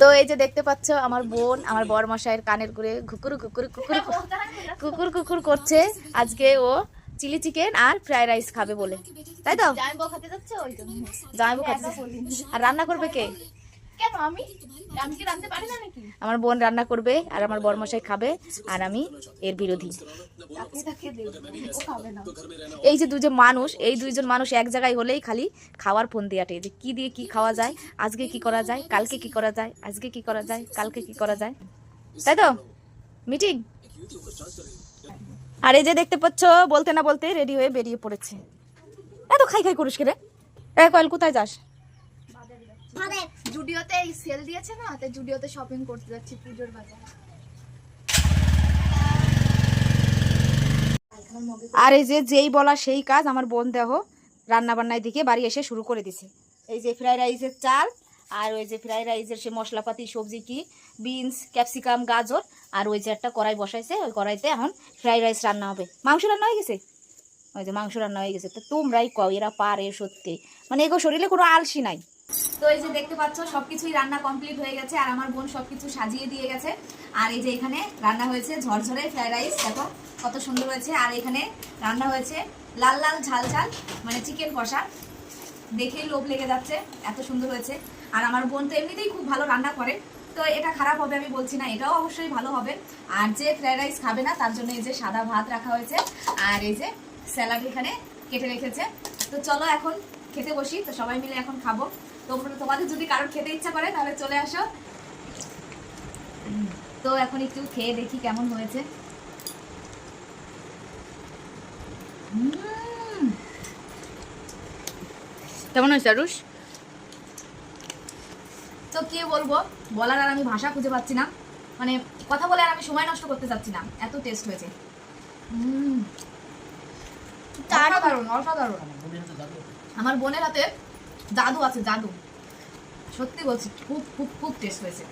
তো এই যে দেখতে পাচ্ছ আমার বোন আমার বর মশাইয়ের কানের করে কুকুর কুকুর কুকুর কুকুর কুকুর করছে। আজকে ও চিলি চিকেন আর ফ্রাইড রাইস খাবে বলে, তাই তো? জামাইবু খেতে যাচ্ছে। আর রান্না করবে কে? আমার বোন রান্না করবে আর আমার বরমশাই খাবে আর আমি এর বিরোধী। এই যে দুজন মানুষ, এই দুইজন মানুষ এক জায়গায় হলেই খালি খাওয়ার ফোন দিয়ে আটে, যে কি দিয়ে কি খাওয়া যায়, আজকে কি করা যায়, কালকে কি করা যায়, আজকে কি করা যায়, কালকে কি করা যায়, তাই তো? মিটিং। আর এই যে দেখতে পাচ্ছ বলতে না বলতে রেডি হয়ে বেরিয়ে পড়েছে। এত খাই খাই করিস কে রে? কয়েল কোথায় যাস? জুডিওতে এই সেল দিয়েছে না, তাই জুডিওতে শপিং করতে যাচ্ছি পুজোর বাজার। আর এই যে যেই বলা সেই কাজ, আমার বোন দেহ রান্না বান্নায় দিকে বাড়ি এসে শুরু করে দিছে। এই যে ফ্রাইড রাইসের চাল আর ওই যে ফ্রাইড রাইসের সে মশলাপাতি সবজি কি বিনস ক্যাপসিকাম গাজর আর ওই যে একটা কড়াই বসাইছে, ওই কড়াইতে এখন ফ্রাইড রাইস রান্না হবে। মাংস রান্না হয়ে গেছে, ওই যে মাংস রান্না হয়ে গেছে। তো তোমরাই কও এরা পারে সত্যি, মানে এগো শরীরে কোনো আলসি নাই। তো এই যে দেখতে পাচ্ছ সবকিছুই রান্না কমপ্লিট হয়ে গেছে আর আমার বোন সবকিছু সাজিয়ে দিয়ে গেছে। আর এই যে এখানে রান্না হয়েছে ঝরঝরে ফ্রাইড রাইস, দেখো কত সুন্দর হয়েছে। আর এখানে রান্না হয়েছে লাল লাল ঝাল ঝাল মানে চিকেন কষা, দেখেই লোভ লেগে যাচ্ছে, এত সুন্দর হয়েছে। আর আমার বোন তো এমনিতেই খুব ভালো রান্না করে, তো এটা খারাপ হবে আমি বলছি না, এটাও অবশ্যই ভালো হবে। আর যে ফ্রাইড রাইস খাবে না তার জন্য এই যে সাদা ভাত রাখা হয়েছে আর এই যে স্যালাড এখানে কেটে রেখেছে। তো চলো এখন খেতে বসি, তো সবাই মিলে এখন খাবো। তোমাদের যদি কারোর খেতে ইচ্ছা করে তাহলে চলে আসো। তো এখন একটু খেয়ে দেখি কেমন হয়েছে। কেমন হয়েছে আরুষ? তো কি বলবো, বলার আর আমি ভাষা খুঁজে পাচ্ছি না, মানে কথা বলে আর আমি সময় নষ্ট করতে চাচ্ছি না, এত টেস্ট হয়েছে। অসাধারণ অসাধারণ। আমার বোনের হাতে জাদু আছে, জাদু, সত্যি বলছি, খুব খুব খুব টেস্ট হয়েছে।